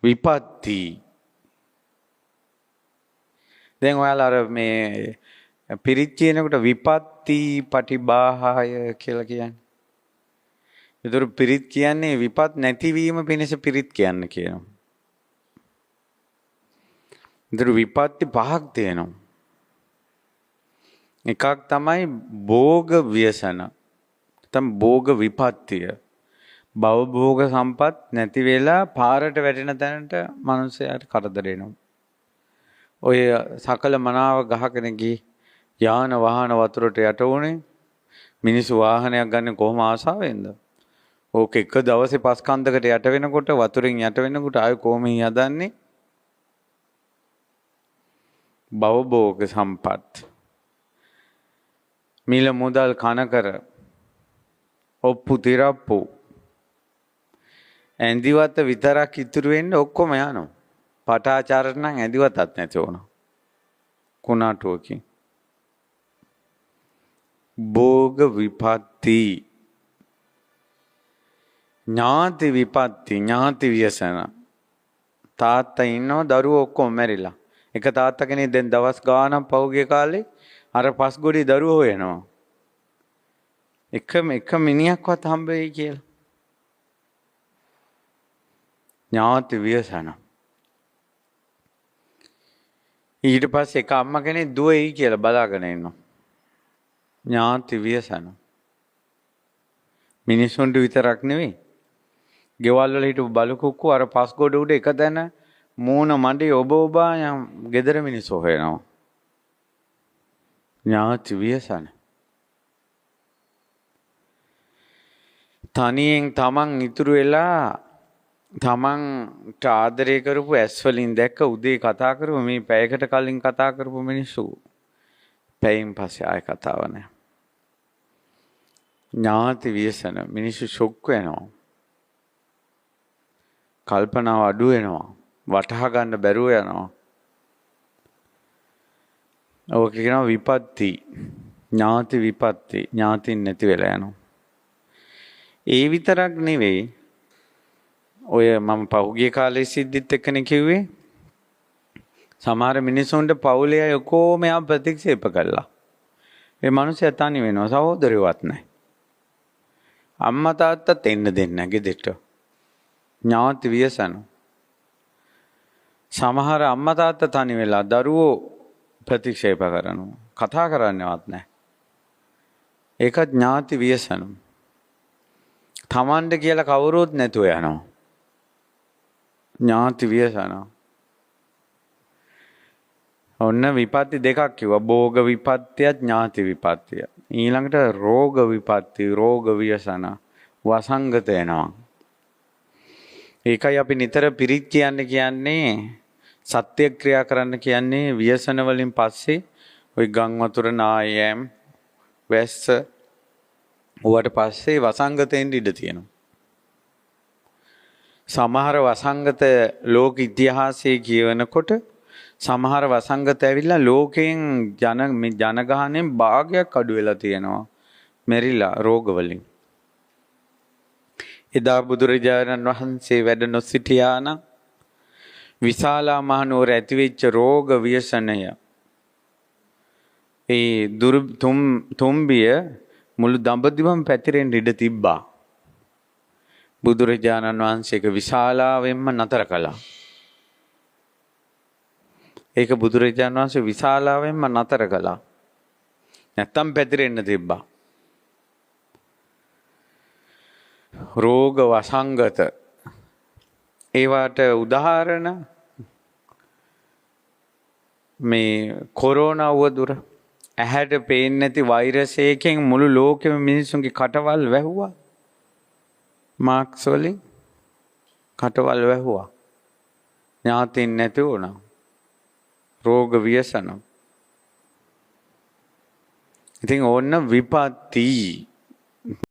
විපත්ති. දැන් ඔයාලා අර මේ පිරිත් කියනකොට විපත්ති පටිභාහය කියලා කියන්නේ. ඒතර පිරිත් කියන්නේ විපත් නැතිවීම පිණිස පිරිත් කියන්න කියනවා. ඒතර විපත්ති පහක් තියෙනවා. එකක් තමයි භෝග ව්‍යසන. තමයි භෝග විපත්තිය. භව භෝග සම්පත් නැති වෙලා පාරට වැටෙන තැනට මනුස්සයාට කරදර එනවා. ඔය සකල මනාව ගහගෙන ගිහි යාන වාහන වතුරට යට වුණේ මිනිස්සු වාහනයක් ගන්න කොහොම ආසාවෙන්ද? ඕක එක දවසේ පස් කන්දකට යට වෙනකොට වතුරෙන් යට වෙනකොට ආයෙ කොහොම යදන්නේ? භවභෝග සම්පත්. මිල මුදල් කන කර ඔප්පු තිරප්පු ඇඳිවත විතරක් ඉතුරු වෙන්නේ ඔක්කොම යනවා. පටාචාරට නම් ඇඳිවතත් නැති වුණා. කුණාටුවකින්. භෝග විපත්ති. ඥාති විපත්ති ඥාති ව්‍යසන. තාත්තා ඉන්නව දරුවෝ ඔක්කොම මැරිලා. එක තාත්තා කෙනෙක් දැන් දවස් ගාණක් පහුගිය කාලේ අර පස්ගොඩේ දරුවෝ හොයනවා. එක මිනිහක්වත් හම්බ වෙයි කියලා. ඥාති ව්‍යසන. ඊට පස්සේ එක අම්මා කෙනෙක් දුව එයි කියලා බලාගෙන ඉන්නවා. ඥාති ව්‍යසන. මිනිස්සුන්ට විතරක් නෙවෙයි. ගෙවල් වල හිටපු බලු කුක්කු අර පස්ගොඩ උඩ එක තැන මූණ මඩේ ඔබ ඔබා යම් ගෙදර මිනිස්සු හොයනවා. ඥාති ව්‍යසන. තනියෙන් තමන් ඉතුරු වෙලා තමන්ට ආදරය කරපු ඇස් වලින් දැක්ක උදේ කතා කරපු මේ පැයකට කලින් කතා කරපු මිනිස්සු පැයෙන් පස්සේ ආයෙ කතාව නැහැ. ඥාති ව්‍යසන. මිනිස්සු ෂොක් වෙනවා. කල්පනාව අඩු වෙනවා. වටහා ගන්න බැරුව යනවා. ඔක කියනවා විපත්ති. ඥාති විපත්ති. ඥාතින් නැති වෙලා යනවා. ඒ විතරක් නෙවෙයි. ඔය මම පහුගිය කාලේ සිද්ධිත් එක්කනේ කිව්වේ. සමහර මිනිස්සුන්ට පවුලේ අය ඔක්කොම යා ප්‍රතික්ෂේප කළා. ඒ මිනිස්සයා තනි වෙනවා. සහෝදරයවත් නැහැ. අම්මා තාත්තත් එන්න දෙන්නේ නැහැ ගෙදරට. ඥාති ව්‍යසන. සමහර අම්මා තාත්තා තනි වෙලා දරුවෝ ප්‍රතික්ෂේප කරනවා. කතා කරන්නවත් නැහැ. ඒක ඥාති ව්‍යසන. තමන්ට කියලා කවුරුත් නැතුව යනවා. ඥාති ව්‍යසන. ඔන්න විපත්ති දෙකක් කිව්වා. භෝග විපත්තිය ඥාති විපත්තිය. ඊළඟට රෝග විපත්ති රෝග ව්‍යසන වසංගත එනවා. ඒකයි අපි නිතර පිරිත් කියන්නේ සත්‍ය ක්‍රියා කරන්න කියන්නේ ව්‍යසන වලින් පස්සේ ওই ගම් වතුර නායෑම් වැස්ස ඌට පස්සේ වසංගතෙන් ඉඳ තියෙනවා. සමහර වසංගත ලෝක ඉතිහාසයේ කියවනකොට සමහර වසංගත ඇවිල්ලා ලෝකයෙන් ජනගහණයෙන් භාගයක් අඩු වෙලා තියෙනවා. මෙරිලා රෝග වලින්. එදා බුදුරජාණන් වහන්සේ වැඩ නොසිටියා නම් විශාලා මහනුවර ඇතිවෙච්ච රෝග ව්‍යසනය ඒ තුම්බිය මුළු දඹදිවම පැතිරෙන්න ඉඩ තිබ්බා. බුදුරජාණන් වහන්සේක විශාලාවෙන්ම නතර කළා. ඒක බුදුරජාණන් වහන්සේ විශාලාවෙන්ම නතර කළා. නැත්තම් පැතිරෙන්න තිබ්බා. රෝග වසංගත ඒවට උදාහරණ මේ කොරෝනා වදුර ඇහැට පේන්නේ නැති වෛරස් එකකින් මුළු ලෝකෙම මිනිස්සුන්ගේ කටවල් වැහුවා. මාක්ස් වලින් කටවල් වැහුවා. ඥාතින් නැති වුණා. රෝග ව්‍යසන. ඉතින් ඕන්න විපත්ති